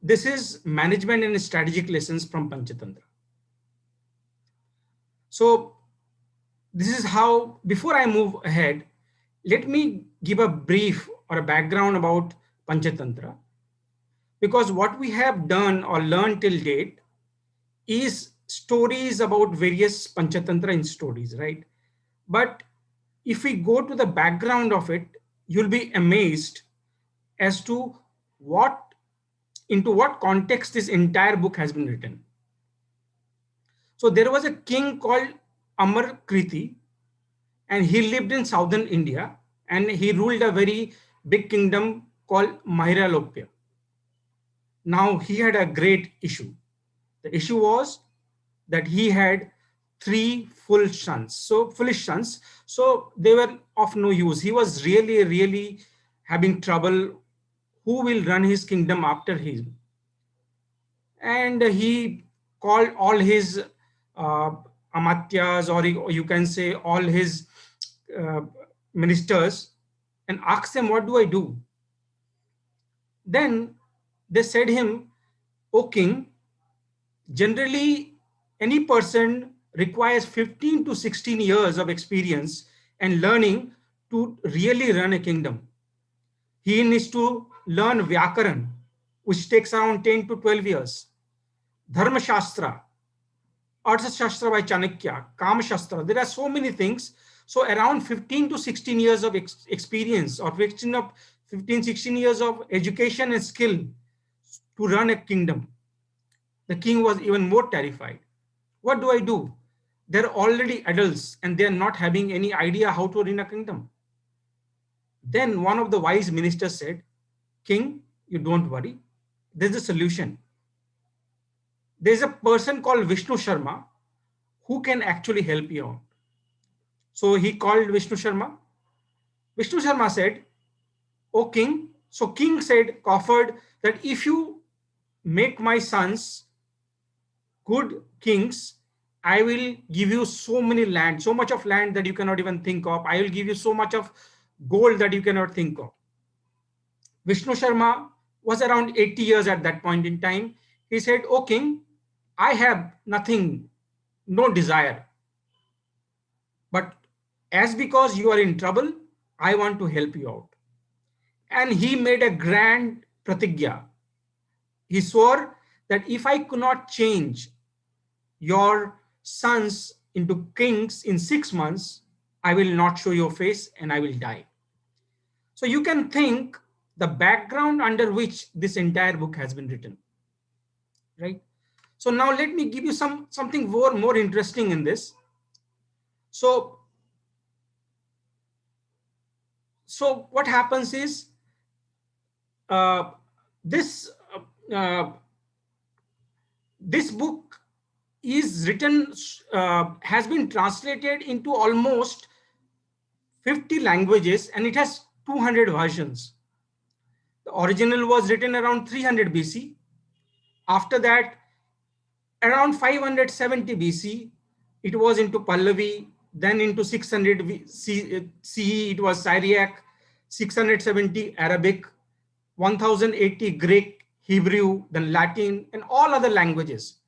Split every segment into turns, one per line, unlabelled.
this is management and strategic lessons from Panchatantra. So this is how, before I move ahead, let me give a brief or a background about Panchatantra. Because what we have done or learned till date is stories about various Panchatantra in stories, right? But if we go to the background of it, you'll be amazed as to into what context this entire book has been written. So there was a king called Amar Kriti, and he lived in southern India, and he ruled a very big kingdom called Maharalokya. Now he had a great issue. The issue was that he had three foolish sons. So they were of no use. He was really having trouble. Who will run his kingdom after him? And he called all his amatyas, or you can say all his uh, ministers, and asked them, what do I do? Then they said him, O king, generally any person requires 15 to 16 years of experience and learning to really run a kingdom. He needs to learn Vyakaran, which takes around 10 to 12 years. Dharma Shastra, Arthashastra by Chanakya, Kama Shastra. There are so many things. So around 15 to 16 years of experience, or 15, 16 years of education and skill to run a kingdom. The king was even more terrified. What do I do? They're already adults and they're not having any idea how to run a kingdom. Then one of the wise ministers said, King, you don't worry. There's a solution. There's a person called Vishnu Sharma who can actually help you out. So he called Vishnu Sharma. Vishnu Sharma said, O king. So king said, offered that if you make my sons good kings, I will give you so many land, so much of land that you cannot even think of. I will give you so much of gold that you cannot think of. Vishnu Sharma was around 80 years at that point in time. He said, O king, I have nothing, no desire. But as because you are in trouble, I want to help you out. And he made a grand pratigya. He swore that if I could not change your sons into kings in 6 months, I will not show your face and I will die. So you can think the background under which this entire book has been written, right? So now let me give you something more interesting in this. So what happens is this book is written, has been translated into almost 50 languages, and it has 200 versions. The original was written around 300 BC. After that, around 570 BC, it was into Pallavi. Then into 600 CE, it was Syriac, 670 Arabic, 1080 Greek, Hebrew, then Latin, and all other languages.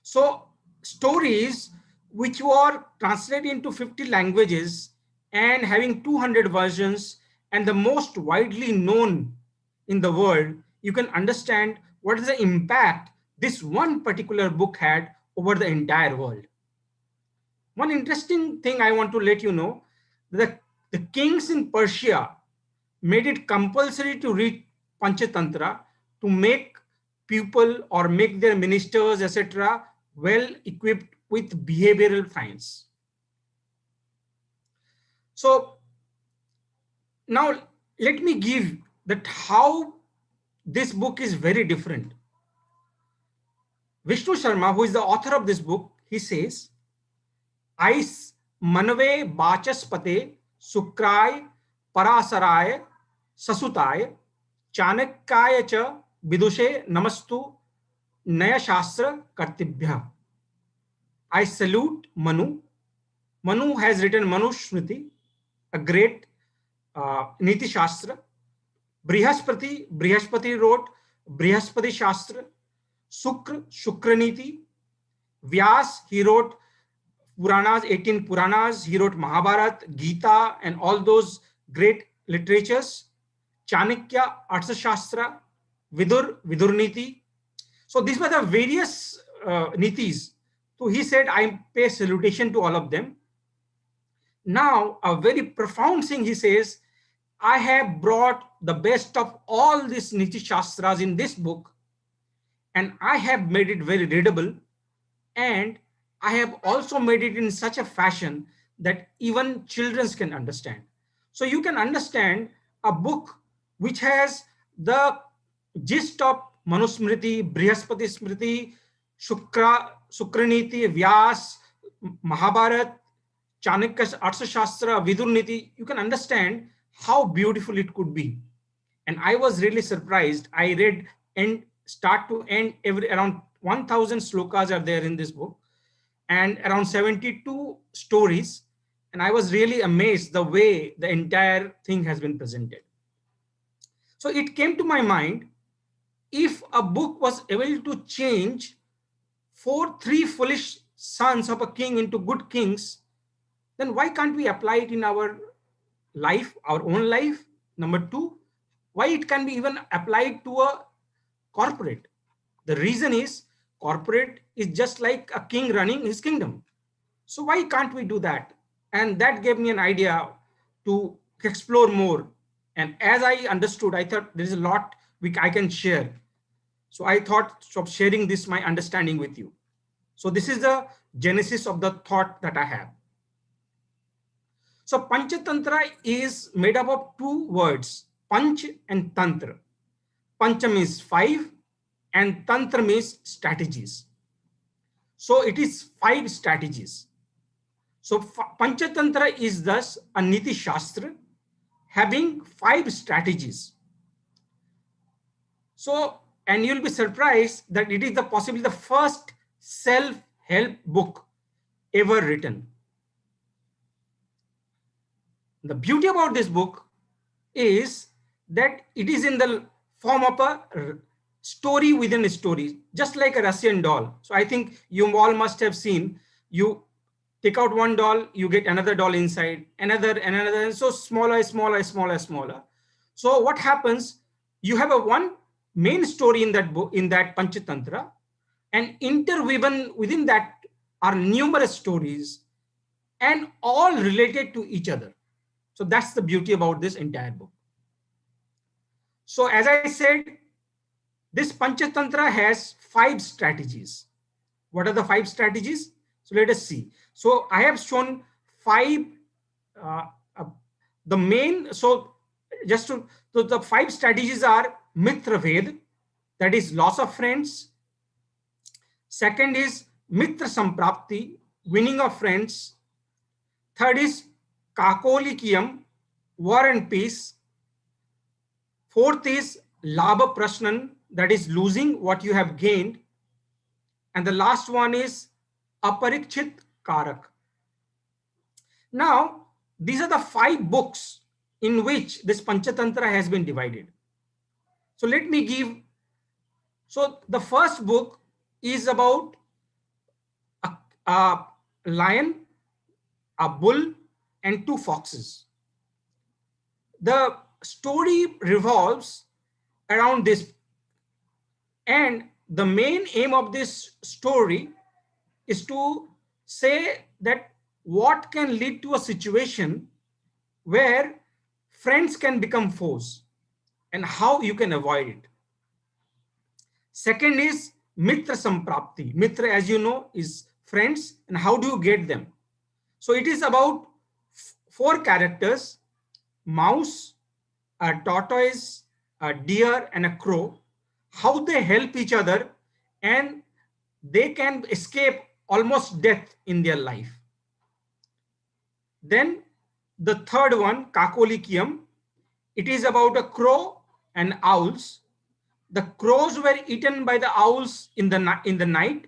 So stories which were translated into 50 languages and having 200 versions and the most widely known in the world, you can understand what is the impact this one particular book had over the entire world. One interesting thing I want to let you know, that the kings in Persia made it compulsory to read Panchatantra to make people or make their ministers, etc., well equipped with behavioral science. So now let me give that how this book is very different. Vishnu Sharma, who is the author of this book, he says, Ais manave bachaspate sukray parasaraye sasutaye चाणक्याय च विदुषे नमस्तु नय शास्त्र कर्तृभ्यः. I salute Manu. Manu has written Manu Smriti, a great Niti Shastra. Brihaspati wrote Brihaspati Shastra, Shukra, Shukraniti, Vyas, he wrote Puranas, 18 Puranas, he wrote Mahabharat, Gita, and all those great literatures. Chanakya, Arthashastra, Vidur, Vidurniti. So these were the various nitis. So he said, I pay salutation to all of them. Now, a very profound thing he says, I have brought the best of all these Niti Shastras in this book, and I have made it very readable, and I have also made it in such a fashion that even children can understand. So you can understand a book which has the gist of Manusmriti, Brihaspati Smriti, Shukraniti, Vyas, Mahabharat, Chanakya's Arthashastra, Vidurniti. You can understand how beautiful it could be. And I was really surprised. I read and start to end every around 1000 slokas are there in this book and around 72 stories. And I was really amazed the way the entire thing has been presented. So it came to my mind, if a book was able to change three foolish sons of a king into good kings, then why can't we apply it in our life, our own life? Number two, why it can be even applied to a corporate? The reason is corporate is just like a king running his kingdom. So why can't we do that? And that gave me an idea to explore more. And as I understood, I thought there is a lot I can share. So I thought of sharing this, my understanding with you. So this is the genesis of the thought that I have. So Panchatantra is made up of two words, Panch and Tantra. Pancha means 5 and Tantra means strategies. So it is 5 strategies. So Panchatantra is thus a Niti Shastra having 5 strategies. So, and you'll be surprised that it is possibly the first self-help book ever written. The beauty about this book is that it is in the form of a story within a story, just like a Russian doll. So I think you all must have seen, you take out one doll, you get another doll inside, another, and another, and so smaller, smaller, smaller, smaller. So what happens, you have a one main story in that book, in that Panchatantra, and interwoven within that are numerous stories and all related to each other. So that's the beauty about this entire book. So as I said, this Panchatantra has 5 strategies. What are the 5 strategies? So let us see. So I have shown 5, the main, so just to, so the 5 strategies are Mitra Ved, that is loss of friends. Second is Mitra Samprapti, winning of friends. Third is Kakolikiyam, war and peace. Fourth is Labha Prashnan, that is losing what you have gained. And the last one is Aparikshit Karak. Now, these are the 5 books in which this Panchatantra has been divided. So let me give, so the first book is about a lion, a bull, and 2 foxes. The story revolves around this, and the main aim of this story is to say that what can lead to a situation where friends can become foes and how you can avoid it. Second is Mitra Samprapti. Mitra, as you know, is friends, and how do you get them? So it is about 4 characters, mouse, a tortoise, a deer, and a crow, how they help each other and they can escape almost death in their life. Then the third one, Kakolikiyam, it is about a crow and owls. The crows were eaten by the owls in the night.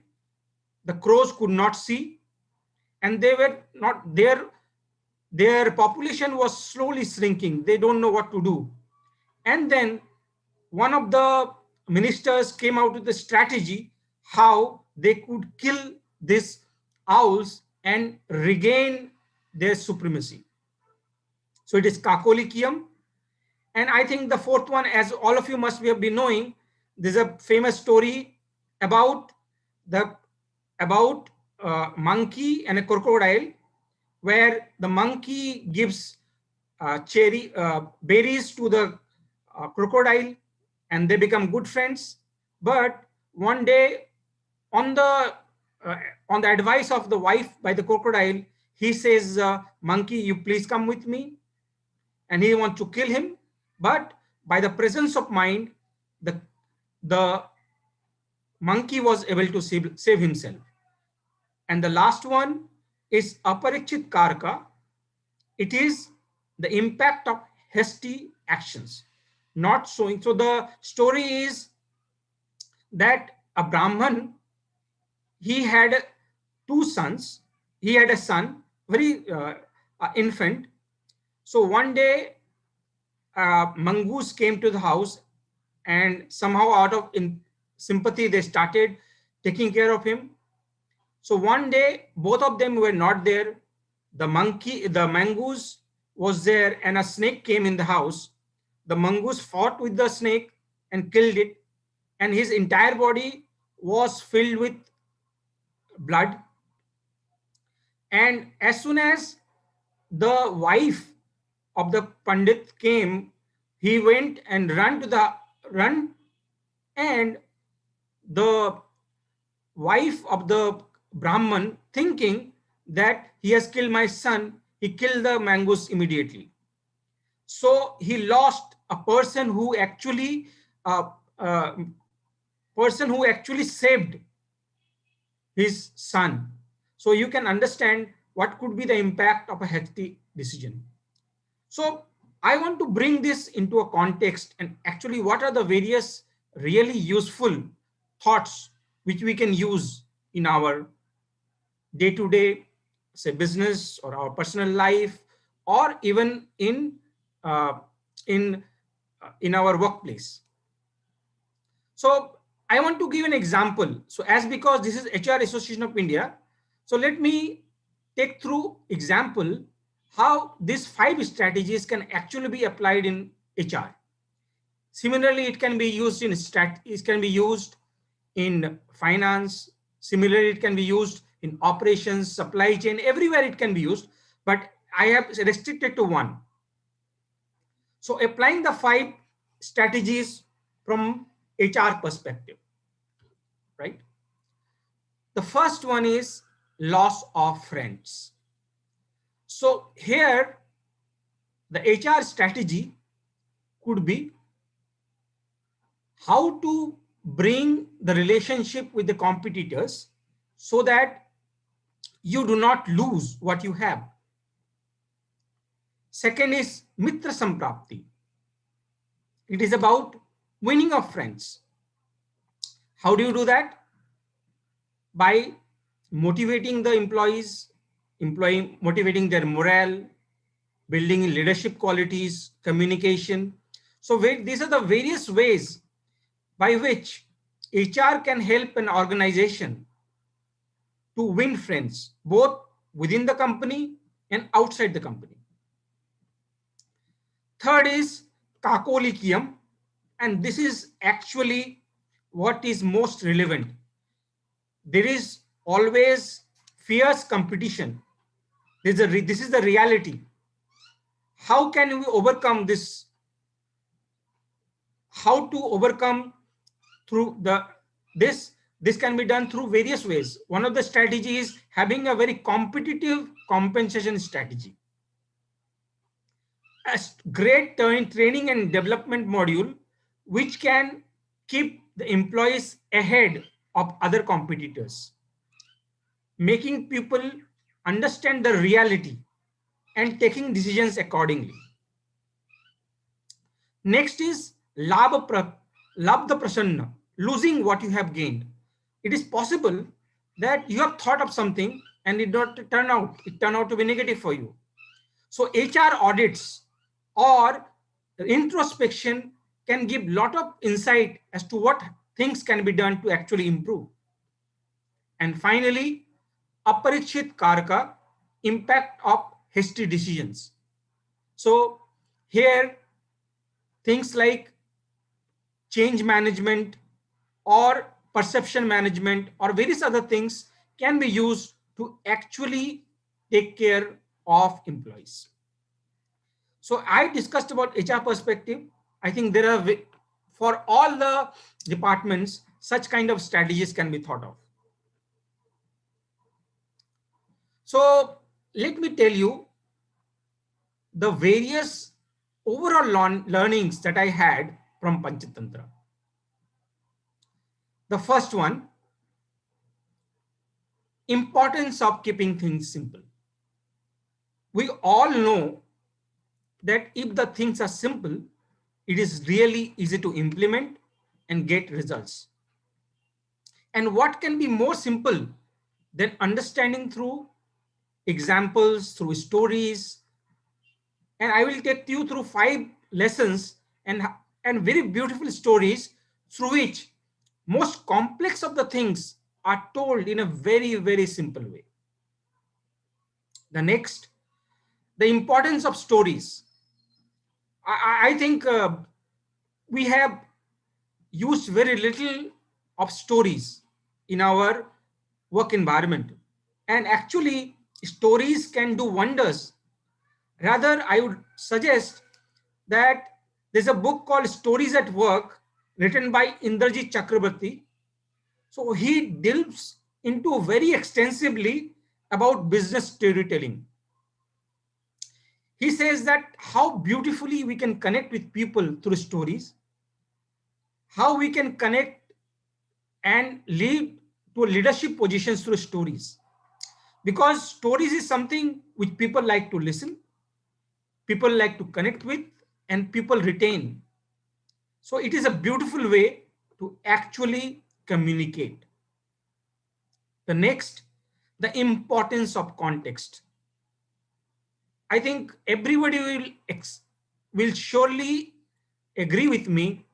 The crows could not see, and they were not there. Their population was slowly shrinking. They don't know what to do. And then one of the ministers came out with a strategy how they could kill these owls and regain their supremacy. So it is Kakolicium. And I think the fourth one, as all of you must be knowing, there's a famous story about the monkey and a crocodile, where the monkey gives cherry berries to the crocodile, and they become good friends. But one day, on the uh, on the advice of the wife by the crocodile, he says, "Monkey, you please come with me," and he wants to kill him. But by the presence of mind, the monkey was able to save himself. And the last one is Aparikshit Karka. It is the impact of hasty actions, not showing. So the story is that a Brahman, he had two sons. He had a son, very infant. So one day, mongoose came to the house, and somehow out of sympathy, they started taking care of him. So one day, both of them were not there. The mongoose was there, and a snake came in the house. The mongoose fought with the snake and killed it, and his entire body was filled with blood. And as soon as the wife of the Pandit came, he went and run, and the wife of the Brahman, thinking that he has killed my son, he killed the mongoose immediately. So he lost a person who actually uh, uh, saved his son. So you can understand what could be the impact of a hasty decision. So I want to bring this into a context, and actually what are the various really useful thoughts which we can use in our day-to-day, say, business or our personal life, or even uh, in in our workplace. So I want to give an example. So as because this is HR Association of India, so let me take through example how these 5 strategies can actually be applied in HR. Similarly, it can be used in finance. Similarly, it can be used in operations, supply chain, everywhere it can be used. But I have restricted to one. So applying the 5 strategies from HR perspective, right? The first one is loss of friends. So here the HR strategy could be how to bring the relationship with the competitors so that you do not lose what you have. Second is Mitra Samprapti. It is about winning of friends. How do you do that? By motivating the employees, motivating their morale, building leadership qualities, communication. So these are the various ways by which HR can help an organization to win friends, both within the company and outside the company. Third is Kakolicium, and this is actually what is most relevant. There is always fierce competition. This is the reality. How can we overcome this? How to overcome through this can be done through various ways. One of the strategies is having a very competitive compensation strategy. A great training and development module which can keep the employees ahead of other competitors, making people understand the reality and taking decisions accordingly. Next is labda prasanna, losing what you have gained. It is possible that you have thought of something and it turned out to be negative for you. So HR audits or introspection can give lot of insight as to what things can be done to actually improve. And finally, aparikshit karaka, impact of hasty decisions. So here things like change management or perception management or various other things can be used to actually take care of employees. So I discussed about HR perspective. I think there are, for all the departments, such kind of strategies can be thought of. So let me tell you the various overall learnings that I had from Panchatantra. The first one, importance of keeping things simple. We all know that if the things are simple, it is really easy to implement and get results. And what can be more simple than understanding through examples, through stories? And I will take you through 5 lessons and very beautiful stories through which most complex of the things are told in a very, very simple way. The next, the importance of stories. I think we have used very little of stories in our work environment. And actually, stories can do wonders. Rather, I would suggest that there's a book called Stories at Work written by Indrajit Chakrabarti. So he delves into very extensively about business storytelling. He says that how beautifully we can connect with people through stories, how we can connect and lead to leadership positions through stories. Because stories is something which people like to listen, people like to connect with, and people retain. So it is a beautiful way to actually communicate. The next, the importance of context. I think everybody will surely agree with me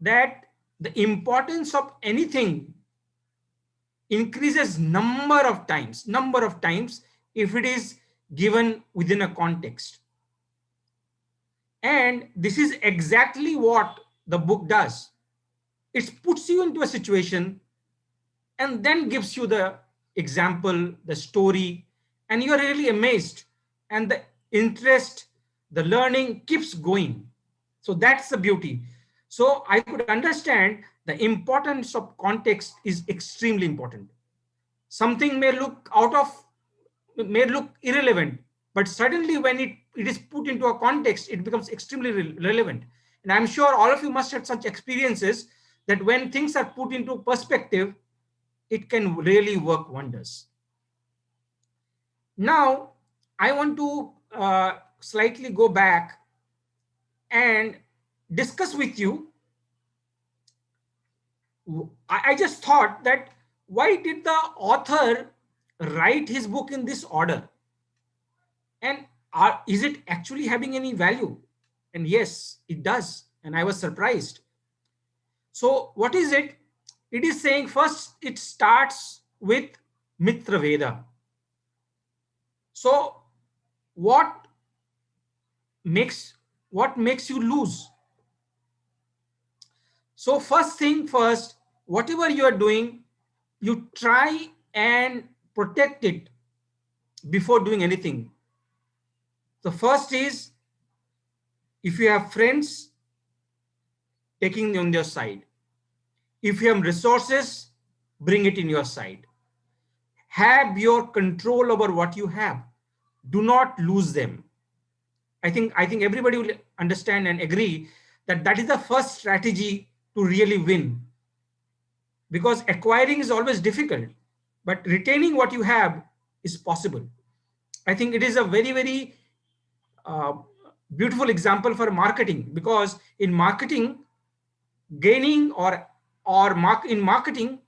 that the importance of anything increases number of times if it is given within a context. And this is exactly what the book does. It puts you into a situation and then gives you the example, the story, and you're really amazed. And the interest, the learning keeps going. So that's the beauty. So I could understand the importance of context is extremely important. Something may look irrelevant, but suddenly when it is put into a context, it becomes extremely relevant. And I'm sure all of you must have such experiences that when things are put into perspective, it can really work wonders. Now, I want to slightly go back and discuss with you. I just thought that why did the author write his book in this order? And is it actually having any value? And yes, it does. And I was surprised. So what is it? It is saying first it starts with Mitra Veda. So what makes you lose? So first thing first, whatever you are doing, you try and protect it before doing anything. The first is, if you have friends, taking on your side. If you have resources, bring it in your side. Have your control over what you have. Do not lose them. I think everybody will understand and agree that that is the first strategy to really win. Because acquiring is always difficult, but retaining what you have is possible. I think it is a very, very uh, beautiful example for marketing, because in marketing, gaining in marketing,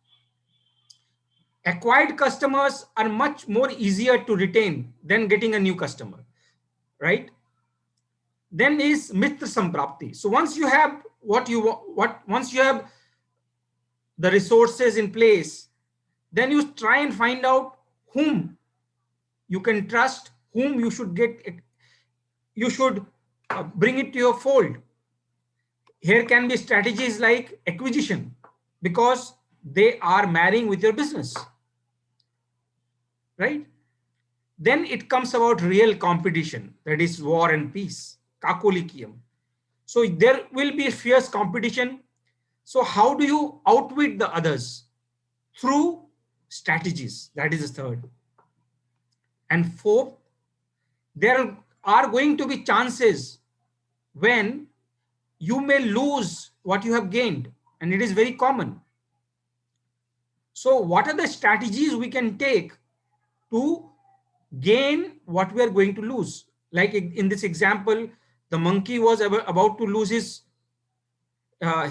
acquired customers are much more easier to retain than getting a new customer, right? Then is mitra samprapti. So once you have once you have the resources in place, then you try and find out whom you can trust, whom you should bring it to your fold. Here can be strategies like acquisition, because they are marrying with your business, right? Then it comes about real competition, that is war and peace, kakolikium. So there will be fierce competition. So how do you outwit the others? Through strategies. That is the third. And fourth, there are going to be chances when you may lose what you have gained, and it is very common. So what are the strategies we can take to gain what we are going to lose? Like in this example, the monkey was about to lose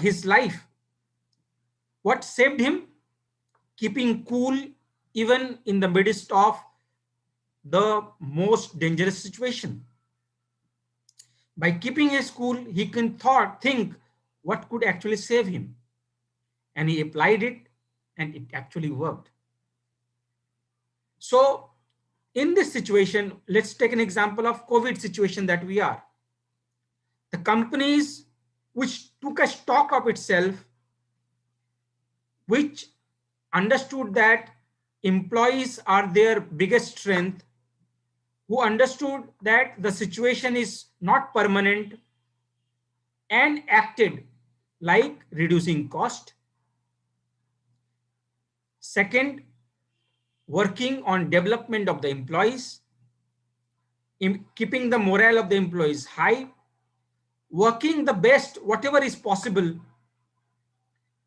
his life. What saved him? Keeping cool even in the midst of the most dangerous situation. By keeping his cool, he can think what could actually save him. And he applied it, and it actually worked. So in this situation, let's take an example of COVID situation that we are. The companies which took a stock of itself, which understood that employees are their biggest strength, who understood that the situation is not permanent, and acted like reducing cost. Second, working on development of the employees, keeping the morale of the employees high, working the best whatever is possible,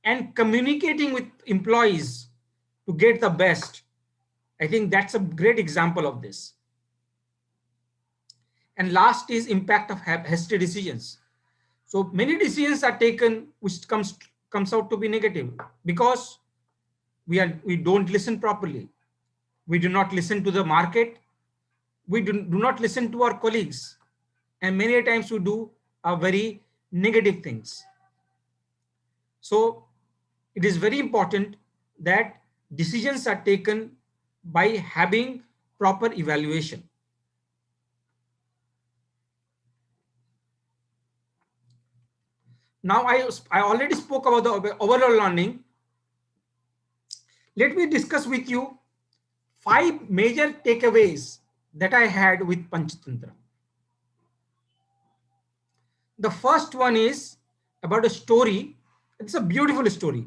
and communicating with employees to get the best. I think that's a great example of this. And last is impact of hasty decisions. So many decisions are taken which comes out to be negative, because we don't listen properly. We do not listen to the market. We do not listen to our colleagues. And many times we do very negative things. So it is very important that decisions are taken by having proper evaluation. Now I already spoke about the overall learning. Let me discuss with you 5 major takeaways that I had with Panchatantra. The first one is about a story. It's a beautiful story.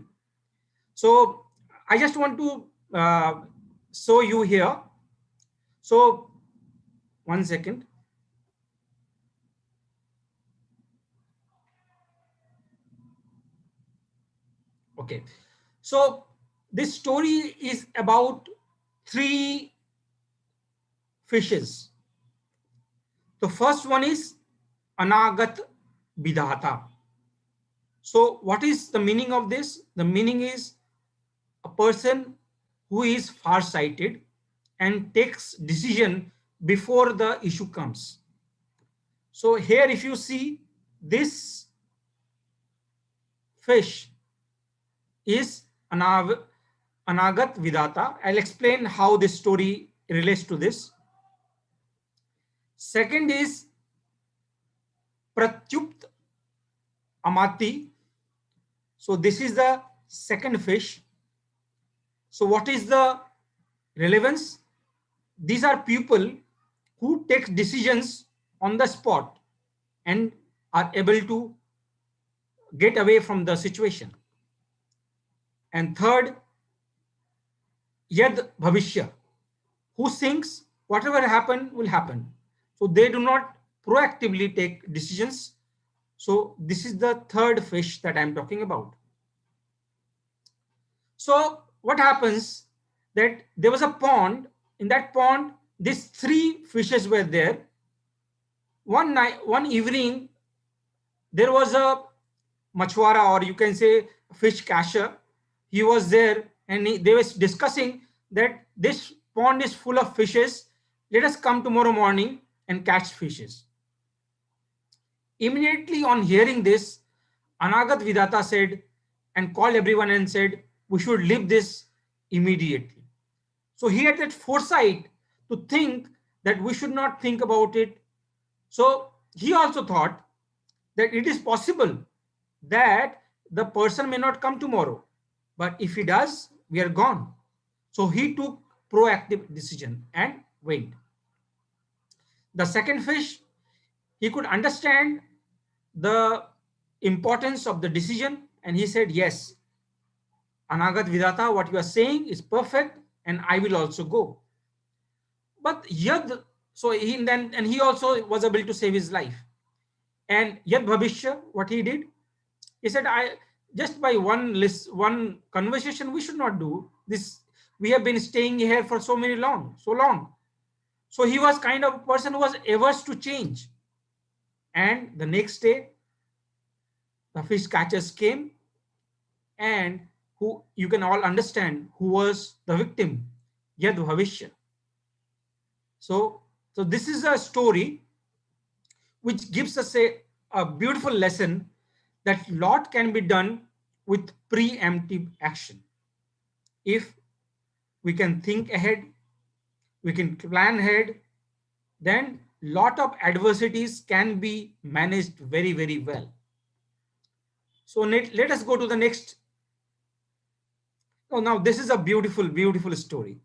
So I just want to show you here. So one second. Okay. So this story is about 3 fishes. The first one is Anagat Vidhata. So what is the meaning of this? The meaning is a person who is far-sighted and takes decision before the issue comes. So here if you see, this fish is Anagat Vidhata. I'll explain how this story relates to this. Second is Pratyupt Amati. So this is the second fish. So what is the relevance? These are people who take decisions on the spot and are able to get away from the situation. And third, Yad Bhavishya, who thinks whatever happen will happen. So they do not proactively take decisions. So this is the third fish that I'm talking about. So what happens that there was a pond. In that pond, these 3 fishes were there. One evening, there was a machwara, or you can say fish catcher. He was there, and they were discussing that this pond is full of fishes. Let us come tomorrow morning and catch fishes. Immediately on hearing this, Anagat Vidata said and called everyone and said, we should leave this immediately. So he had that foresight to think that we should not think about it. So he also thought that it is possible that the person may not come tomorrow, but if he does, we are gone. So he took proactive decision and went. The second fish, he could understand the importance of the decision, and he said, yes, Anagat Vidata, what you are saying is perfect, and I will also go. But Yad, so he then, and he also was able to save his life. And Yad Bhavishya, what he did, he said, I just by one list, one conversation, we should not do this. We have been staying here for so long. So he was kind of a person who was averse to change. And the next day, the fish catchers came, and who you can all understand who was the victim, Yad Bhavishya. So, so this is a story which gives us a beautiful lesson that lot can be done with preemptive action. If we can think ahead, we can plan ahead, then lot of adversities can be managed very, very well. So let us go to the next. Oh, now this is a beautiful, beautiful story.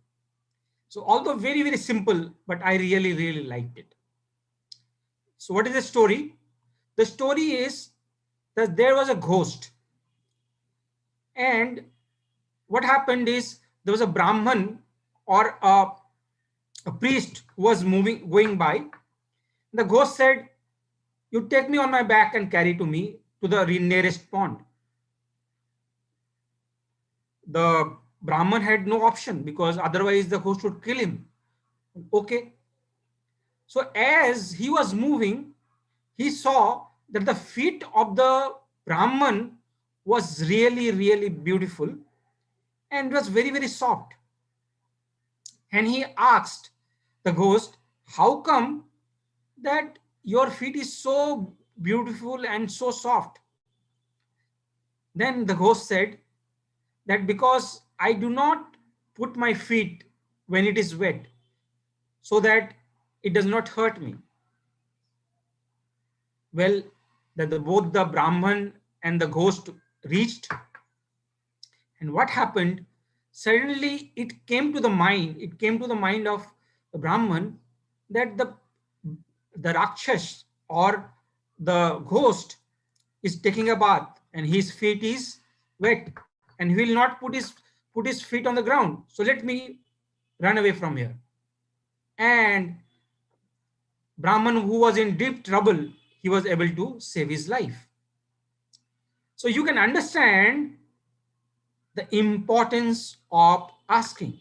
So although very, very simple, but I really, really liked it. So what is the story? The story is that there was a ghost, and what happened is there was a Brahman or a priest who was going by. The ghost said, you take me on my back and carry to me to the nearest pond. The Brahman had no option because otherwise the ghost would kill him. Okay. So as he was moving, he saw that the feet of the Brahman was really, really beautiful and was very, very soft. And he asked the ghost, how come that your feet is so beautiful and so soft? Then the ghost said that because I do not put my feet when it is wet so that it does not hurt me. Well, both the Brahman and the ghost reached, and what happened? Suddenly it came to the mind of the Brahman that the Rakshas or the ghost is taking a bath and his feet is wet and he will not put his feet on the ground. So let me run away from here. And Brahman, who was in deep trouble, he was able to save his life. So you can understand the importance of asking.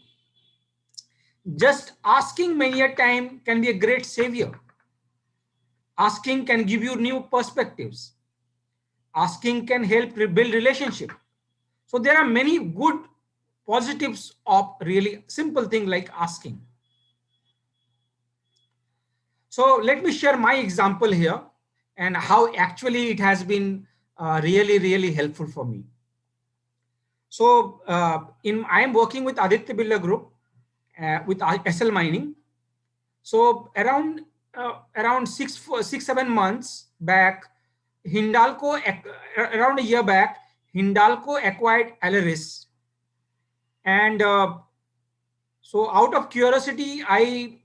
Just asking many a time can be a great savior. Asking can give you new perspectives. Asking can help rebuild relationship. So there are many good positives of really simple thing like asking. So let me share my example here and how actually it has been really, really helpful for me. So I am working with Aditya Birla Group with SL Mining. So around 7 months back, Hindalco around a year back, Hindalco acquired Alaris, and so out of curiosity, I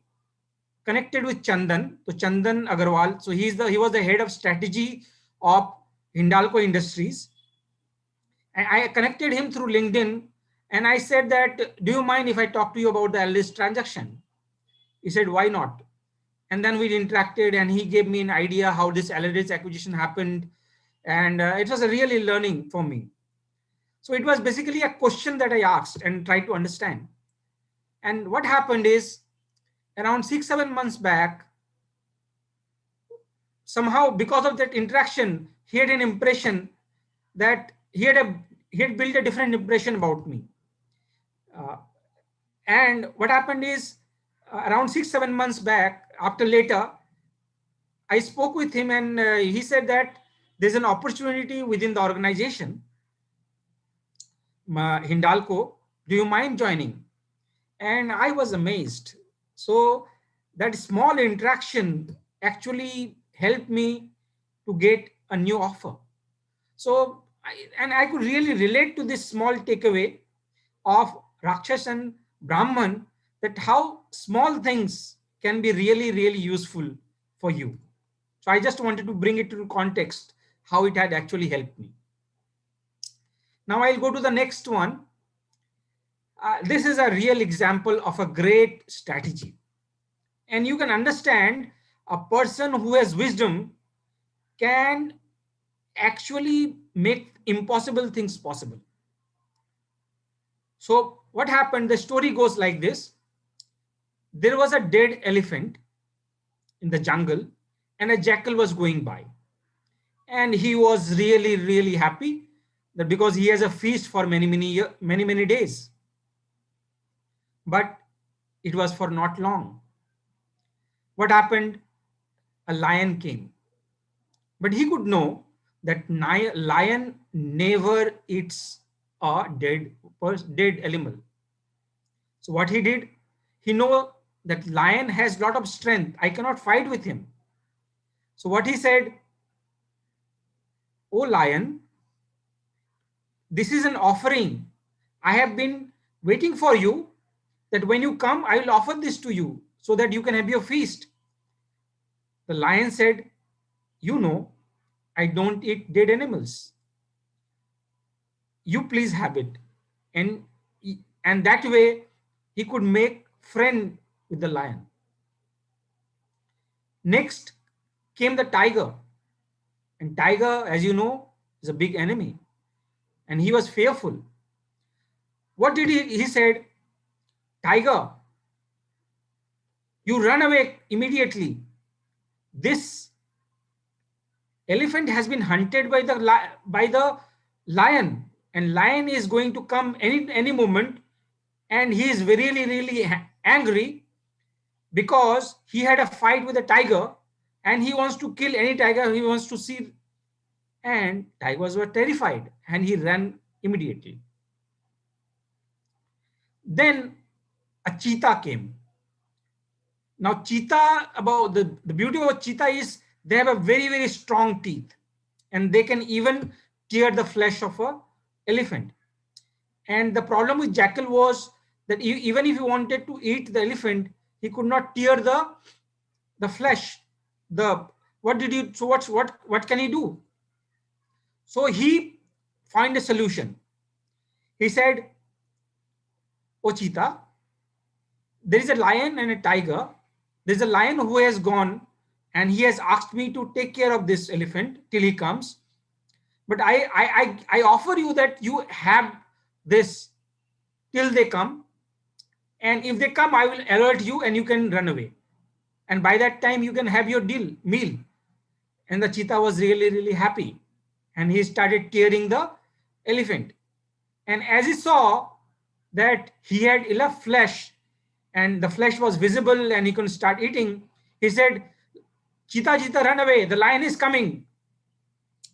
connected with Chandan. So Chandan Agarwal. So he was the head of strategy of Hindalco Industries, and I connected him through LinkedIn. And I said that, do you mind if I talk to you about the Alaris transaction? He said, why not? And then we interacted and he gave me an idea how this Alaris acquisition happened. And it was a really learning for me. So it was basically a question that I asked and tried to understand. And what happened is around 6, 7 months back, somehow because of that interaction, he had an impression that he had built a different impression about me. Uh, and what happened is around 6, 7 months back, after later, I spoke with him, and he said that there's an opportunity within the organization, Hindalco. Do you mind joining? And I was amazed. So that small interaction actually helped me to get a new offer. So, I could really relate to this small takeaway of Rakshas and Brahman, that how small things can be really, really useful for you. So I just wanted to bring it to context how it had actually helped me. Now I'll go to the next one. This is a real example of a great strategy. And you can understand a person who has wisdom can actually make impossible things possible. So what happened? The story goes like this. There was a dead elephant in the jungle, and a jackal was going by. And he was really, really happy that because he has a feast for many days. But it was for not long. What happened? A lion came. But he could know that lion never eats a dead animal. So what he did, he know that lion has lot of strength. I cannot fight with him. So what he said, "Oh lion, this is an offering. I have been waiting for you, that when you come, I will offer this to you so that you can have your feast." The lion said, "You know, I don't eat dead animals. You please have it." And, and that way he could make friend with the lion. Next came the tiger. And tiger, as you know, is a big enemy. And he was fearful. What did he? He said, "Tiger, you run away immediately. This elephant has been hunted by the lion, and lion is going to come any moment, and he is really angry because he had a fight with a tiger, and he wants to kill any tiger he wants to see." And tigers were terrified, and he ran immediately. Then a cheetah came. Now cheetah, about the beauty of a cheetah is they have a very strong teeth, and they can even tear the flesh of a elephant. And the problem with jackal was that even if he wanted to eat the elephant, he could not tear the flesh. The what did you so what can he do? So he find a solution. He said, "Oh cheetah, there is a lion and a tiger. There's a lion who has gone, and he has asked me to take care of this elephant till he comes. But I offer you that you have this till they come. And if they come, I will alert you and you can run away. And by that time, you can have your meal." And the cheetah was really happy. And he started tearing the elephant. And as he saw that he had enough flesh, and the flesh was visible and he could start eating, he said, "Cheetah, cheetah, run away. The lion is coming."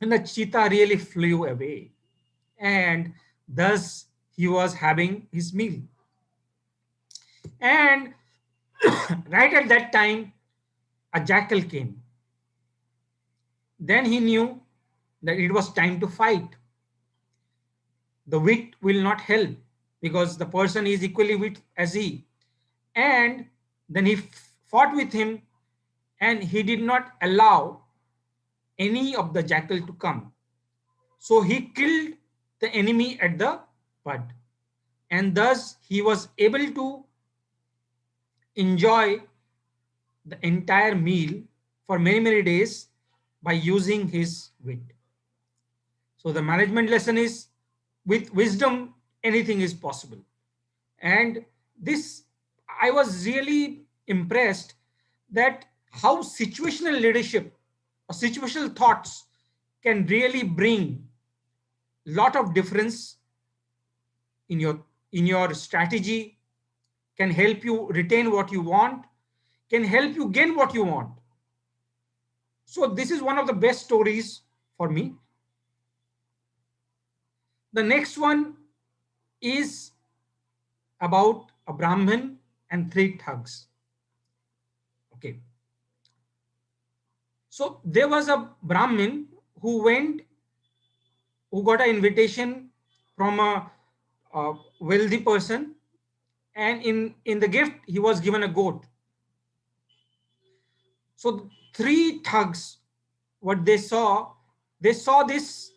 And the cheetah really flew away. And thus he was having his meal. And right at that time, a jackal came. Then he knew that it was time to fight. The wit will not help because the person is equally wit as he. And then he fought with him, and he did not allow any of the jackal to come. So he killed the enemy at the bud. And thus he was able to enjoy the entire meal for many days by using his wit. So the management lesson is, with wisdom, anything is possible. And this, I was really impressed that how situational leadership or situational thoughts can really bring lot of difference in your strategy, can help you retain what you want, can help you gain what you want. So this is one of the best stories for me. The next one is about a Brahmin and three thugs. Okay. So there was a Brahmin who went, who got an invitation from a wealthy person, and in the gift he was given a goat. So three thugs, what they saw this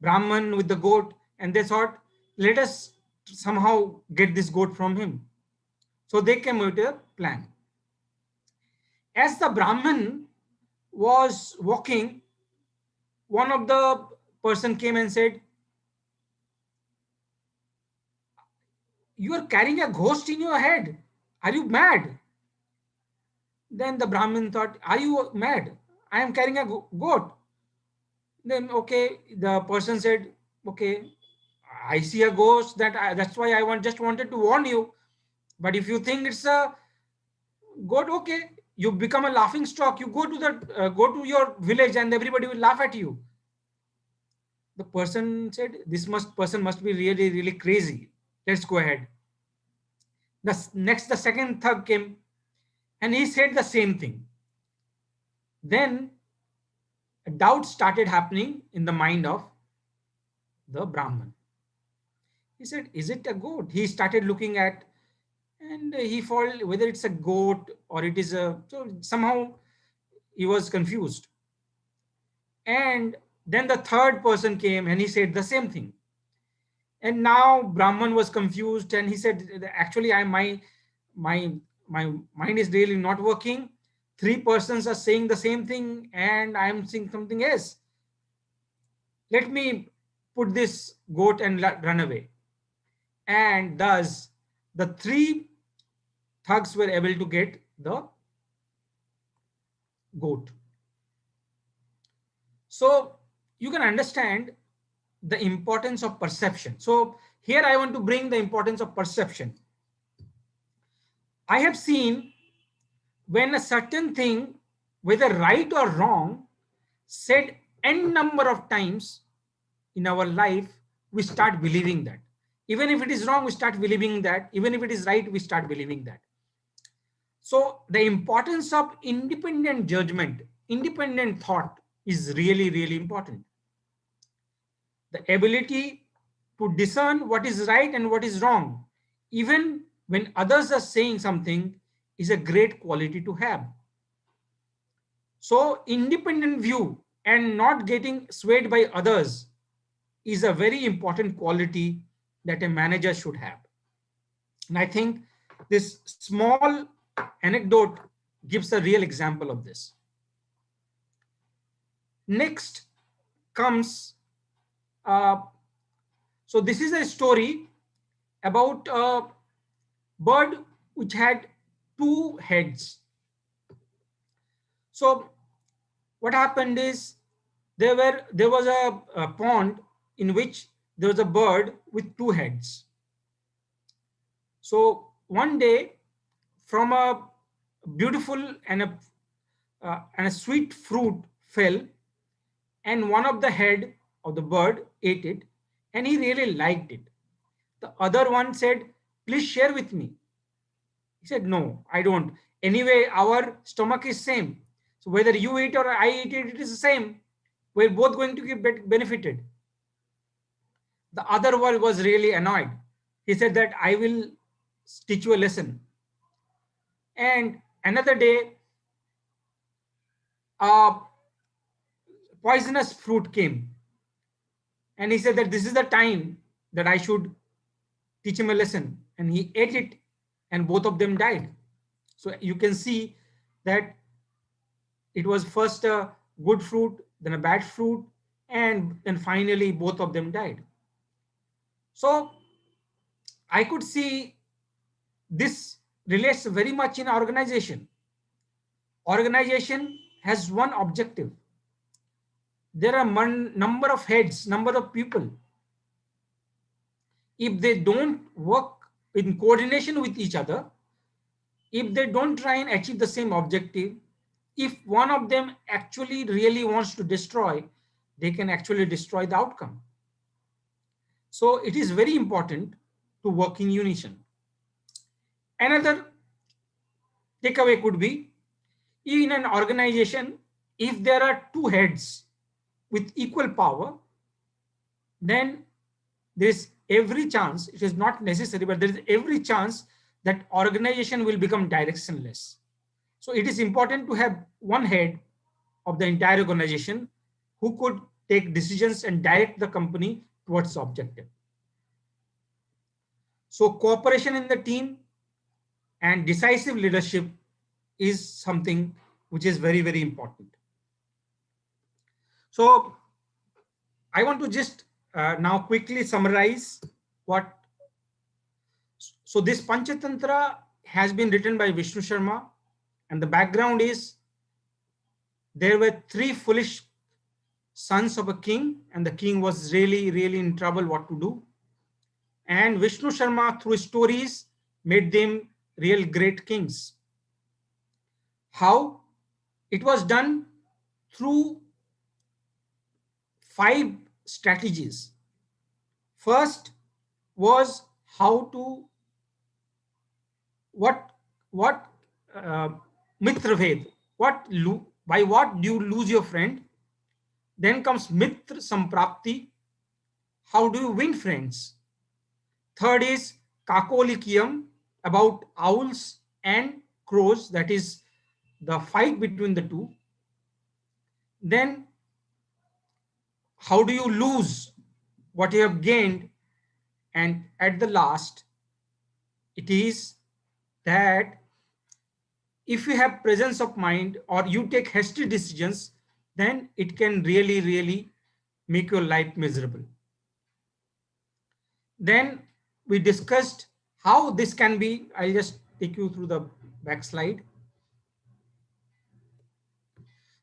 Brahman with the goat, and they thought, let us somehow get this goat from him. So they came with a plan. As the Brahman was walking, one of the person came and said, you are carrying a ghost in your head. Are you mad? Then the Brahmin thought, are you mad? I am carrying a goat. Then, okay, the person said, okay, I see a ghost, that's why I just wanted to warn you. But if you think it's a goat, okay, you become a laughing stock. You go to your village and everybody will laugh at you. The person said, this person must be really, really crazy. Let's go ahead. The second thug came and he said the same thing. Then a doubt started happening in the mind of the Brahman. He said, is it a goat? He started looking at, and he felt whether it's a goat or it is a, so somehow he was confused. And then the third person came and he said the same thing. And now Brahman was confused and he said, actually, my my mind is really not working. Three persons are saying the same thing and I'm saying something else. Let me put this goat and run away. And thus the three thugs were able to get the goat. So you can understand the importance of perception. So here I want to bring the importance of perception. I have seen when a certain thing, whether right or wrong, said n number of times in our life, we start believing that. Even if it is wrong, we start believing that. Even if it is right, we start believing that. So the importance of independent judgment, independent thought is really, really important. The ability to discern what is right and what is wrong, even when others are saying something, is a great quality to have. So, independent view and not getting swayed by others is a very important quality that a manager should have. And I think this small anecdote gives a real example of this. Next comes, uh, so this is a story about a bird which had two heads. So what happened is there was a pond in which there was a bird with two heads. So one day, from a beautiful and a sweet fruit fell, and one of the head of the bird ate it, and he really liked it. The other one said, please share with me. He said, no, I don't. Anyway, our stomach is same. So whether you eat or I eat it, it is the same. We're both going to get benefited. The other one was really annoyed. He said that I will teach you a lesson. And another day, a poisonous fruit came. And he said that this is the time that I should teach him a lesson. And he ate it, and both of them died. So you can see that it was first a good fruit, then a bad fruit, and then finally both of them died. So I could see this relates very much in organization. Organization has one objective. There are number of heads, number of people. If they don't work in coordination with each other, if they don't try and achieve the same objective, if one of them actually really wants to destroy, they can actually destroy the outcome. So it is very important to work in unison. Another takeaway could be, in an organization, if there are two heads with equal power, then there is every chance, it is not necessary, but there is every chance that organization will become directionless. So it is important to have one head of the entire organization who could take decisions and direct the company towards the objective. So cooperation in the team and decisive leadership is something which is very, very important. So I want to just now quickly summarize what. So this Panchatantra has been written by Vishnu Sharma, and the background is there were three foolish sons of a king, and the king was really, really in trouble what to do. And Vishnu Sharma, through stories, made them real great kings. How? It was done through 5 strategies. First was how to what uh, mitra bhed, by what do you lose your friend. Then comes mitra samprapti, how do you win friends. Third is kakolikiyam, about owls and crows, that is the fight between the two. Then how do you lose what you have gained. And at the last, it is that if you have presence of mind or you take hasty decisions, then it can really, really make your life miserable. Then we discussed how this can be. I'll just take you through the back slide.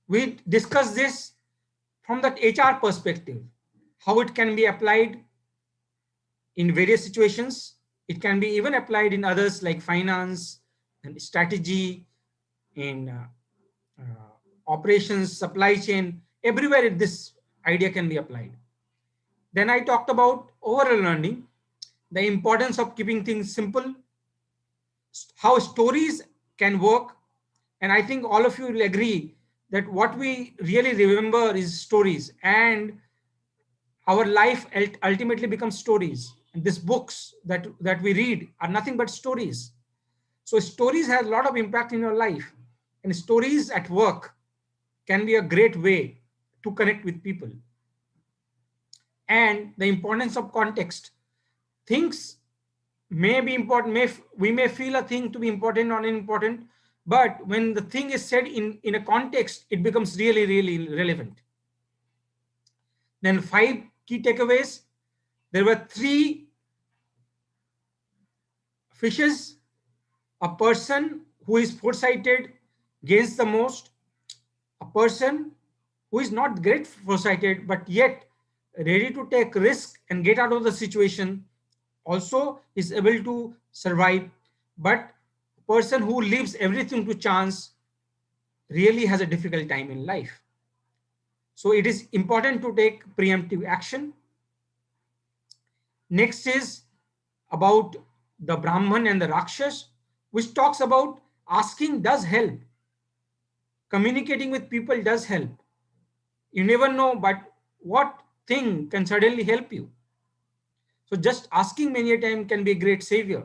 We discussed this from that HR perspective, how it can be applied in various situations. It can be even applied in others like finance and strategy, in operations, supply chain, everywhere this idea can be applied. Then I talked about overall learning, the importance of keeping things simple, how stories can work. And I think all of you will agree that what we really remember is stories, and our life ultimately becomes stories. And these books that we read are nothing but stories. So stories have a lot of impact in your life, and stories at work can be a great way to connect with people. And the importance of context. Things may be important, we may feel a thing to be important or unimportant, but when the thing is said in a context, it becomes really, really relevant. Then 5 key takeaways. There were 3 fishes. A person who is foresighted gains the most. A person who is not great foresighted but yet ready to take risk and get out of the situation also is able to survive. But a person who leaves everything to chance really has a difficult time in life. So it is important to take preemptive action. Next is about the Brahman and the Rakshas, which talks about asking does help. Communicating with people does help. You never know, but what thing can suddenly help you. So just asking many a time can be a great savior.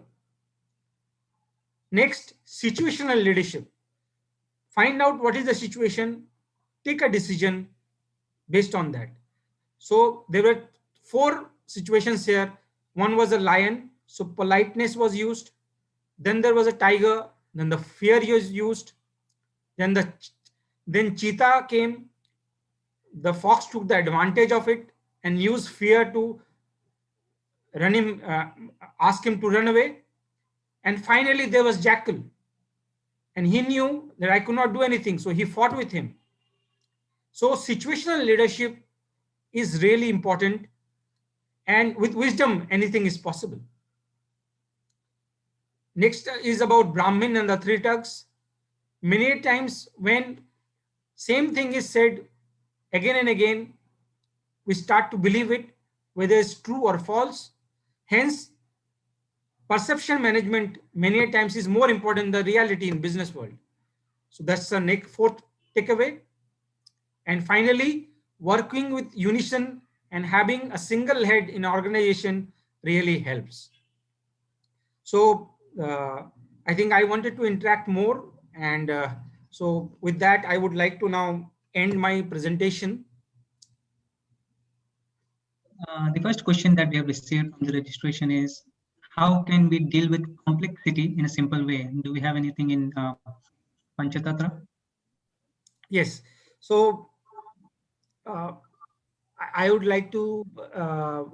Next, situational leadership. Find out what is the situation, take a decision based on that. So there were 4 situations here. One was a lion, so politeness was used. Then there was a tiger, then the fear was used. Then cheetah came. The fox took the advantage of it and used fear to run him, ask him to run away. And finally, there was jackal, and he knew that I could not do anything, so he fought with him. So situational leadership is really important, and with wisdom, anything is possible. Next is about Brahmin and the 3 tugs. Many times when Same thing is said again and again. We start to believe it, whether it's true or false. Hence, perception management many times is more important than the reality in business world. So that's the next fourth takeaway. And finally, working with unison and having a single head in organization really helps. So I think I wanted to interact more, and so with that, I would like to now end my presentation.
The first question that we have received from the registration is, how can we deal with complexity in a simple way? Do we have anything in Panchatantra?
Yes. So uh, I would like to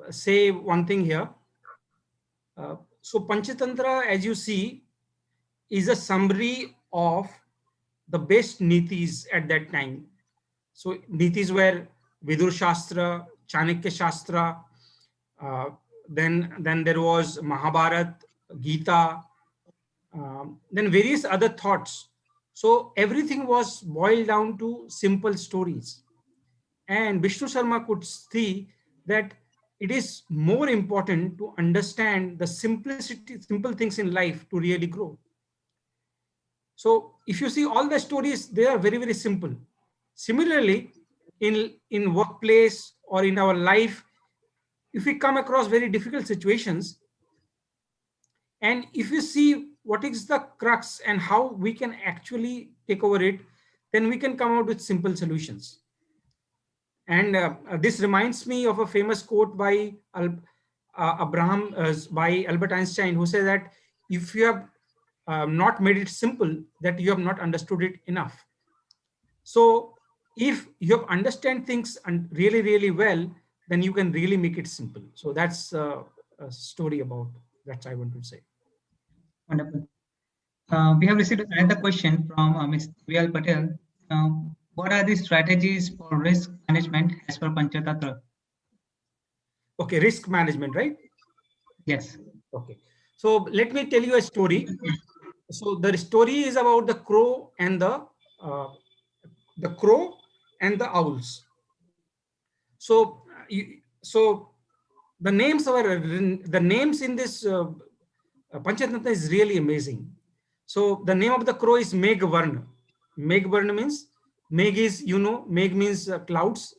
say one thing here. So Panchatantra, as you see, is a summary of the best nitis at that time. So nitis were Vidur Shastra, Chanakya Shastra, then there was Mahabharat, Gita, then various other thoughts. So everything was boiled down to simple stories. And Vishnu Sharma could see that it is more important to understand the simplicity, simple things in life to really grow. So if you see all the stories, they are very, very simple. Similarly, in workplace or in our life, if we come across very difficult situations, and if you see what is the crux and how we can actually take over it, then we can come out with simple solutions. And this reminds me of a famous quote by by Albert Einstein, who says that if you have not made it simple, that you have not understood it enough. So if you have understand things and really, really well, then you can really make it simple. So that's a story about that I want to say.
Wonderful. We have received another question from Ms. Vial Patel. What are the strategies for risk management as per Panchatantra?
Okay, risk management, right?
Yes.
Okay. So let me tell you a story. So the story is about uh, the crow and the owls. So so the names are the names in this Panchatantra is really amazing. So the name of the crow is Megvarna. Megvarna means Meg is, Meg means clouds.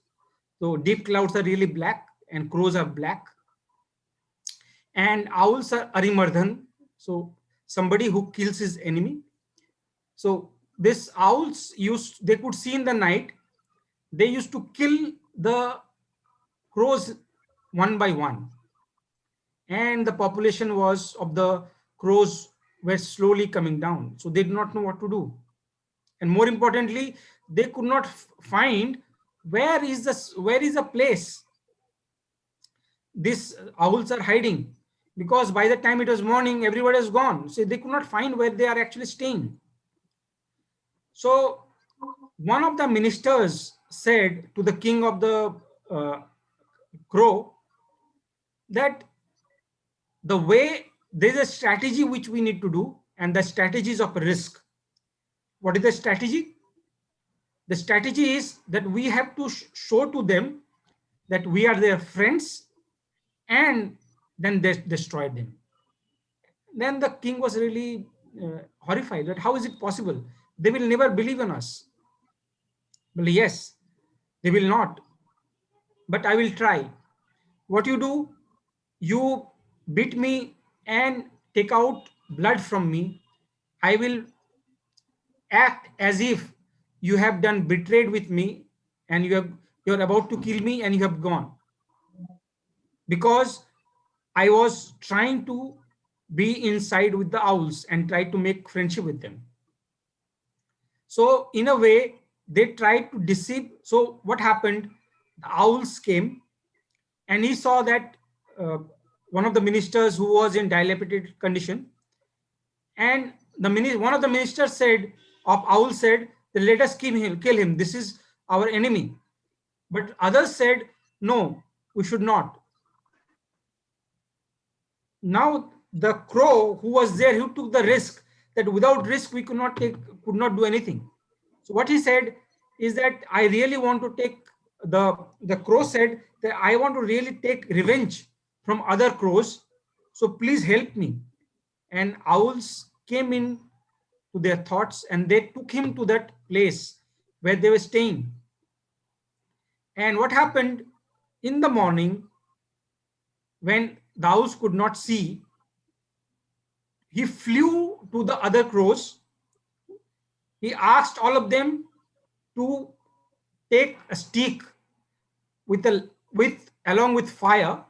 So deep clouds are really black and crows are black. And owls are Arimardhan. So somebody who kills his enemy. So this owls they could see in the night, they used to kill the crows one by one. And the population was of the crows were slowly coming down. So they did not know what to do. And more importantly, they could not find where is the place these owls are hiding, because by the time it was morning, everybody is gone. So they could not find where they are actually staying. So one of the ministers said to the king of the uh, crow that the way there's a strategy which we need to do, and the strategies of risk. What is the strategy? The strategy is that we have to show to them that we are their friends, and then they destroy them. Then the king was really horrified that how is it possible? They will never believe in us. Well, yes, they will not, but I will try. What you do, you beat me and take out blood from me. I will act as if you have done betrayed with me, and you're about to kill me and you have gone, because I was trying to be inside with the owls and try to make friendship with them. So in a way, they tried to deceive. So what happened? The owls came, and he saw that one of the ministers who was in dilapidated condition, and one of the ministers said of owl said, let us kill him, this is our enemy. But others said, no, we should not. Now the crow who was there, who took the risk, that without risk we could not do anything. So what he said, is that I really want to take the crow said that I want to really take revenge from other crows. So please help me. And owls came in to their thoughts and they took him to that place where they were staying. And what happened in the morning when the owls could not see, he flew to the other crows. He asked all of them to take a stick with along with fire,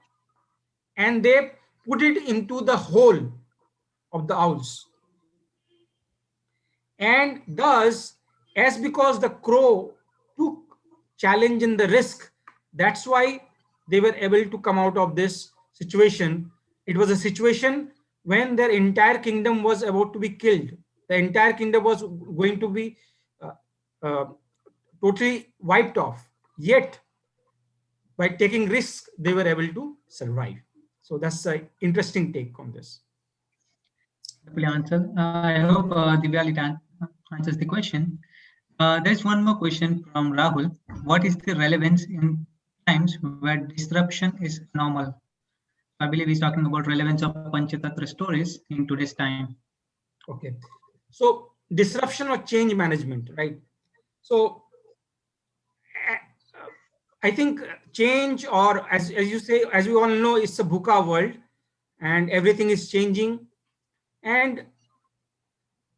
and they put it into the hole of the owls. And thus, as because the crow took challenge in the risk, that's why they were able to come out of this situation. It was a situation when their entire kingdom was about to be killed. The entire kingdom was going to be uh, uh, totally wiped off. Yet, by taking risks, they were able to survive. So that's an interesting take on this.
Wonderfully answered. I hope Divya answers the question. There's one more question from Rahul. What is the relevance in times where disruption is normal? I believe he's talking about relevance of Panchatantra stories in today's time.
Okay. So disruption or change management, right? So I think change, or as you say, as we all know, it's a VUCA world and everything is changing. And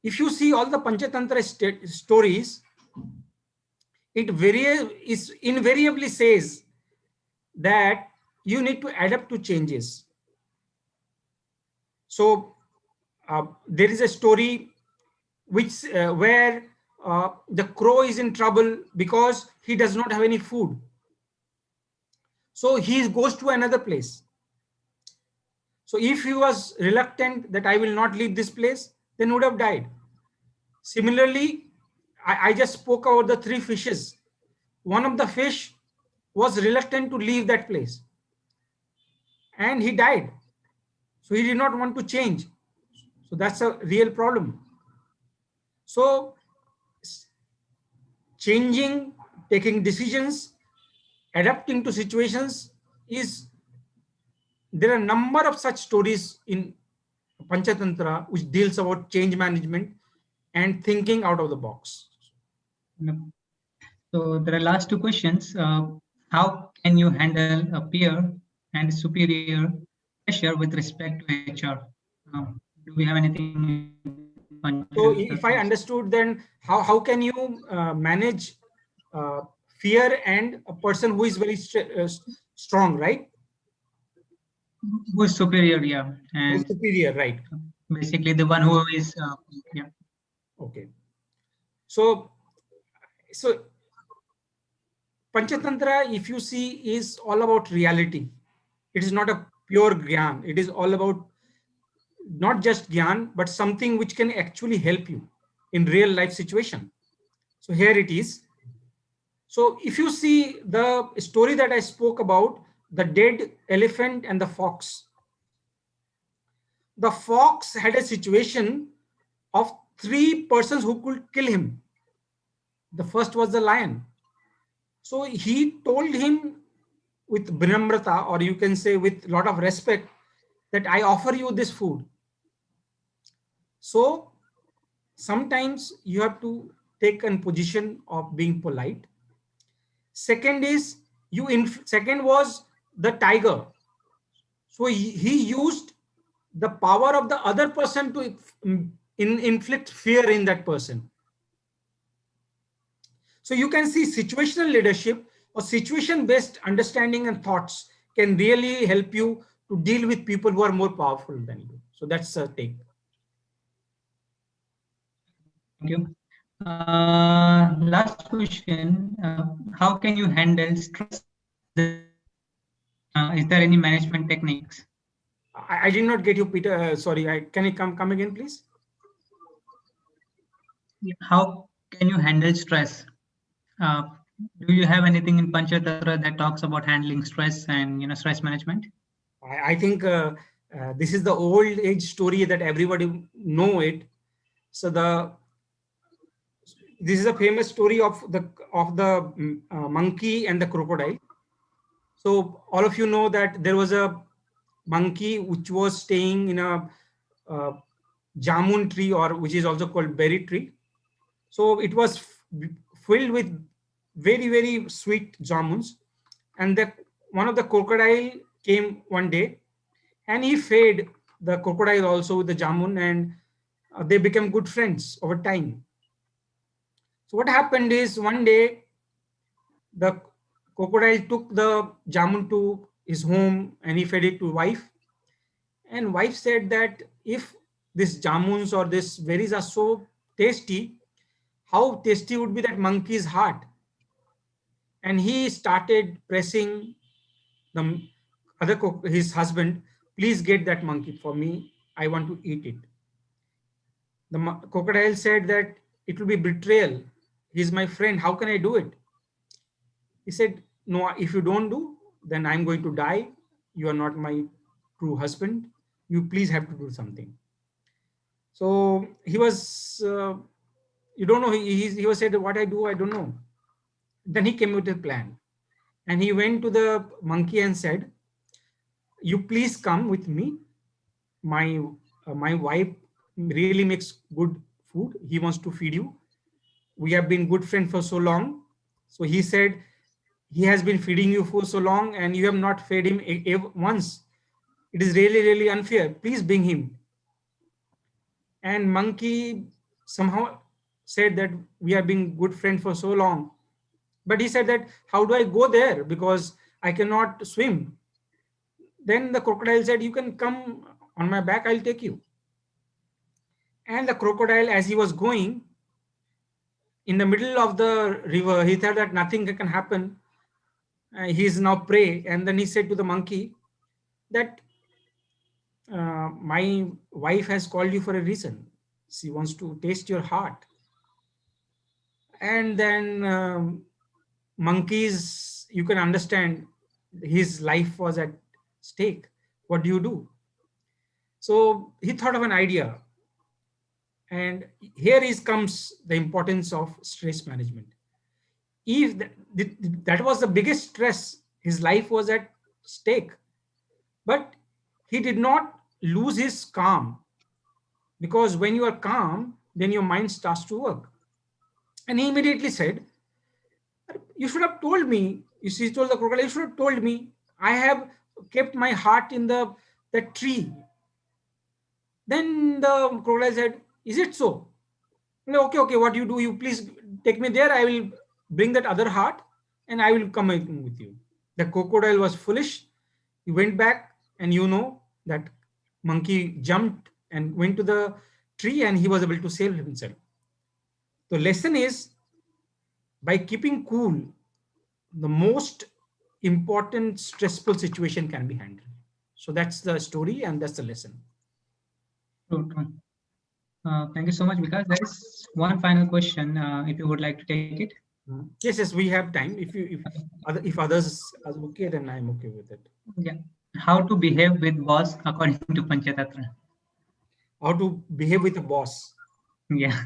if you see all the Panchatantra stories, it invariably says that you need to adapt to changes. So there is a story which where the crow is in trouble because he does not have any food. So he goes to another place. So if he was reluctant that I will not leave this place, then he would have died. Similarly, I just spoke about the three fishes. One of the fish was reluctant to leave that place and he died. So he did not want to change. So that's a real problem. So changing, taking decisions, adapting to situations is, there are a number of such stories in Panchatantra which deals about change management and thinking out of the box.
Yep. So there are last two questions. How can you handle a peer and superior pressure with respect to HR? Do we have anything in Panchatantra stories?
So if I understood, then how can you manage uh, fear and a person who is very strong, right?
Who is superior? Yeah,
Who is
and
superior, right?
basically the one who is yeah.
Okay. So so Panchatantra, if you see, is all about reality. It is not a pure gyan. It is all about not just gyan, but something which can actually help you in real life situation. So here it is. So if you see the story that I spoke about, the dead elephant and the fox. The fox had a situation of three persons who could kill him. The first was the lion. So he told him with vinamrata, or you can say with lot of respect, that I offer you this food. So sometimes you have to take a position of being polite. Second is second was the tiger. So he used the power of the other person to inflict fear in that person. So you can see situational leadership or situation based understanding and thoughts can really help you to deal with people who are more powerful than you. So that's a take.
Thank you. Last question. How can you handle stress in the team? Is there any management techniques?
I did not get you, Peter. Sorry, can you come again, please?
How can you handle stress? Uh, do you have anything in Panchatantra that talks about handling stress and stress management?
I think this is the old age story that everybody know it. So the This is a famous story of the monkey and the crocodile. So all of you know that there was a monkey which was staying in a uh, jamun tree, or which is also called berry tree. So it was filled with very sweet jamuns, and one of the crocodile came one day, and he fed the crocodile also with the jamun, and they became good friends over time. So what happened is, one day the crocodile took the jamun to his home and he fed it to wife, and wife said that if this jamuns or this berries are so tasty, how tasty would be that monkey's heart. And he started pressing the his husband, please get that monkey for me, I want to eat it. The crocodile said that it will be betrayal, he's my friend, how can I do it? He said, no, if you don't do, then I'm going to die, you are not my true husband, you please have to do something. So he was you don't know, he was said, what I do, I don't know. Then he came with a plan, and he went to the monkey and said, you please come with me, my my wife really makes good food, he wants to feed you, we have been good friends for so long. So he said, he has been feeding you for so long and you have not fed him once, it is really unfair, please bring him. And monkey somehow said that we have been good friends for so long, but he said that how do I go there, because I cannot swim. Then the crocodile said, you can come on my back, I'll take you. And the crocodile, as he was going in the middle of the river, he thought that nothing can happen, he is now prey. And then he said to the monkey that my wife has called you for a reason, she wants to taste your heart. And then monkeys, you can understand, his life was at stake, what do you do? So he thought of an idea, and here is comes the importance of stress management. If that was the biggest stress, his life was at stake, but he did not lose his calm, because when you are calm, then your mind starts to work. And he immediately said, you should have told me. You see, he told the crocodile, you should have told me. I have kept my heart in the tree. Then the crocodile said, is it so? Okay, what you do, you please take me there. I will bring that other heart and I will come with you. The crocodile was foolish. He went back, and that monkey jumped and went to the tree, and he was able to save himself. The lesson is, by keeping cool, the most important stressful situation can be handled. So that's the story and that's the lesson.
True, true. Thank you so much, Vikas. There is one final question, if you would like to take it.
Yes, we have time. If others are okay, then I'm okay with it.
Yeah. How to behave with boss according to Panchatantra.
How to behave with a boss.
Yeah.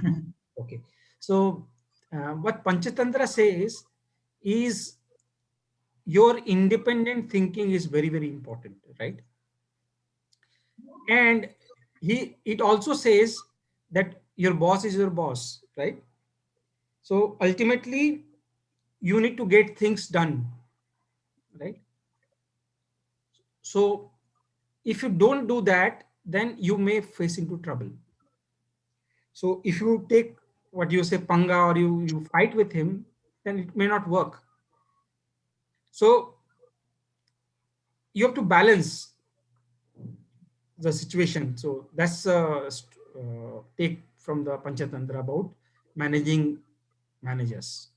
Okay. So what Panchatantra says is, your independent thinking is very important, right? And it also says that your boss is your boss, right? So ultimately, you need to get things done, right? So if you don't do that, then you may face into trouble. So if you take what you say panga, or you fight with him, then it may not work. So you have to balance the situation. So that's take from the Panchatantra about managing managers.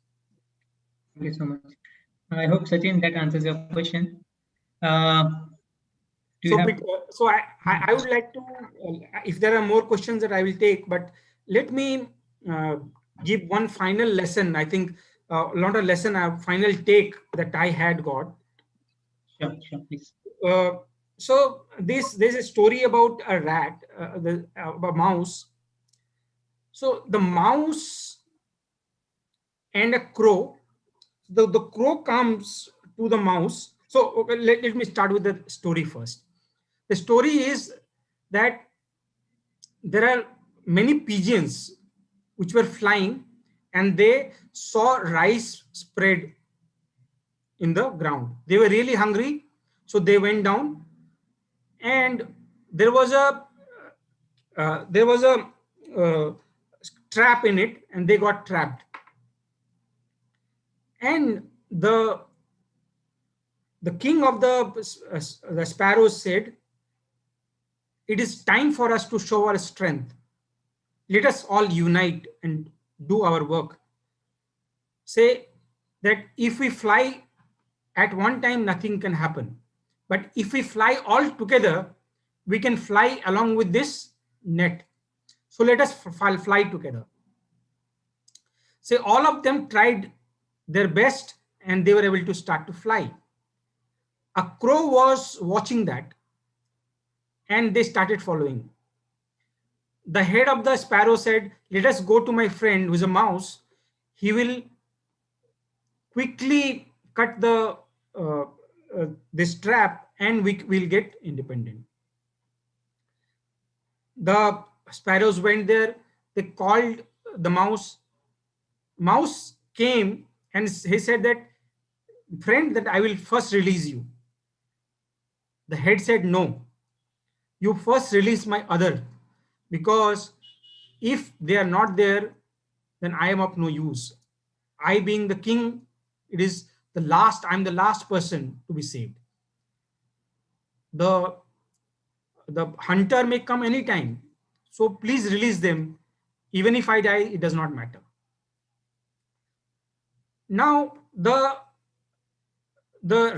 Thank you so much. I hope, Sachin, that answers your question. Uh, do you
So,
have?
so I would like to, if there are more questions that I will take, but let me uh, give one final lesson. I think not a lesson, a final take that I had got.
Sure, please.
Uh, so there's a story about a a mouse. So the mouse and a crow. The crow comes to the mouse. So okay, let me start with the story first. The story is that there are many pigeons which were flying, and they saw rice spread in the ground. They were really hungry, so they went down, and there was a there was a uh, trap in it, and they got trapped. And the king of the sparrows said, "It is time for us to show our strength. Let us all unite and do our work. Say that if we fly at one time, nothing can happen. But if we fly all together, we can fly along with this net. So let us fly together." So all of them tried their best, and they were able to start to fly. A crow was watching that, and they started following. The head of the sparrow said, "Let us go to my friend who is a mouse. He will quickly cut the this trap, and we will get independent." The sparrows went there. They called the mouse. Mouse came, and he said that, "Friend, that I will first release you." The head said, "No, you first release my other, because if they are not there, then I am of no use. I being the king, it is the last, I'm the last person to be saved. The the hunter may come anytime. So please release them. Even if I die, it does not matter." Now the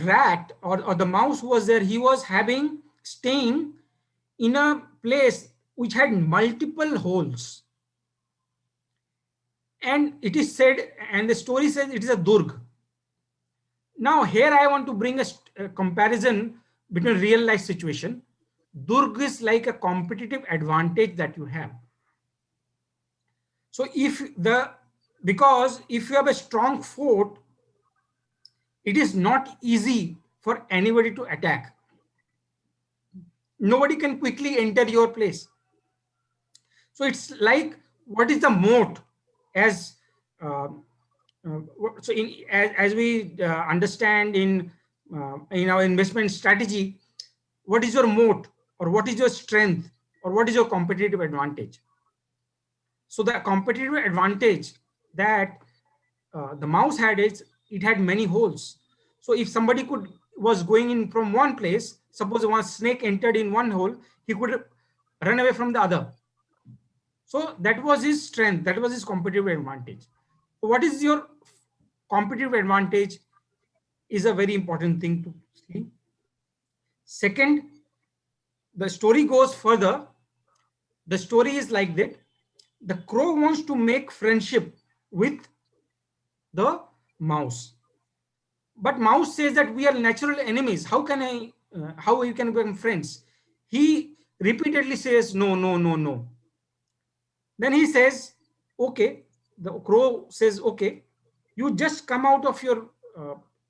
rat, or the mouse who was there, he was having staying in a place which had multiple holes. And it is said, and the story says, it is a durg. Now here I want to bring a comparison between real life situation. Durg is like a competitive advantage that you have. So because if you have a strong fort, it is not easy for anybody to attack. Nobody can quickly enter your place. So it's like, what is the moat? As uh, so as we understand in our investment strategy, what is your moat, or what is your strength, or what is your competitive advantage? So the competitive advantage that the mouse had is, it had many holes. So if somebody was going in from one place, suppose one snake entered in one hole, he could run away from the other. So that was his strength, that was his competitive advantage. So what is your competitive advantage is a very important thing to see. Second, the story goes further. The story is like that: the crow wants to make friendship with the mouse, but mouse says that we are natural enemies. How can I how you can become friends? He repeatedly says, "No, no, no, no." Then he says, "Okay." The crow says, "Okay, you just come out of your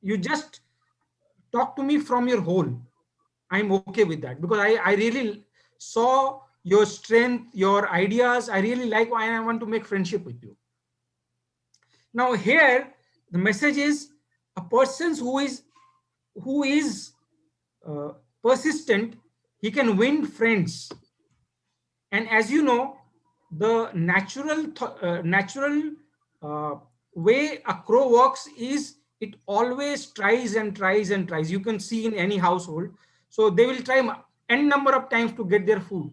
you just talk to me from your hole. I'm okay with that, because I really saw your strength, your ideas. I really like why I want to make friendship with you." Now here the message is, a person who is uh, persistent, he can win friends. And as you know, the natural uh, way a crow works is, it always tries and tries and tries. You can see in any household, so they will try n number of times to get their food.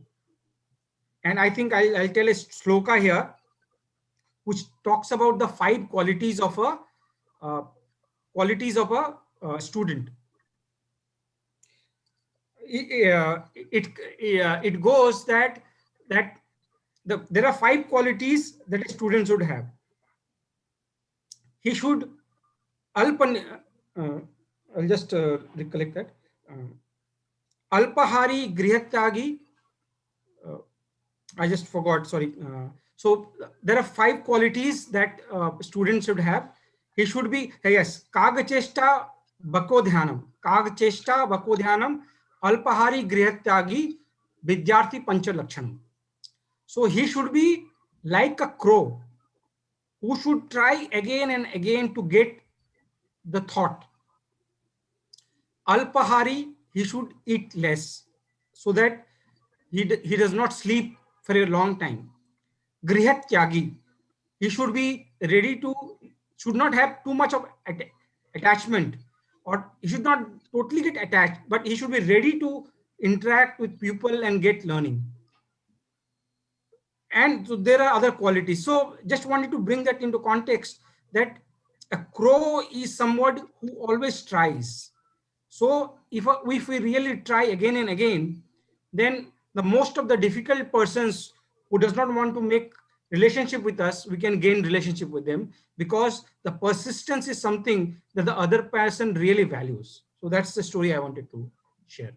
And I think I'll tell a sloka here, which talks about the five uh, qualities of a student. It goes that there are five qualities that a student should have. He should alpan. Uh, I'll just recollect that. Alpahari grihatyagi. Uh, I just forgot. Sorry. So there are 5 qualities that students should have. He should be, yes, kagacheshta bakodhyanam, kagacheshta bakodhyanam, alpahari grihatyagi, vidyarthi panchalakshana. So he should be like a crow who should try again and again to get the thought. Alpahari, he should eat less so that he does not sleep for a long time. Grihat Tyagi, he should be ready to, should not have too much of attachment, or he should not totally get attached, but he should be ready to interact with people and get learning. And so there are other qualities. So just wanted to bring that into context, that a crow is someone who always tries. So if we really try again and again, then the most of the difficult persons who does not want to make relationship with us, we can gain relationship with them, because the persistence is something that the other person really values. So that's the story I wanted to share.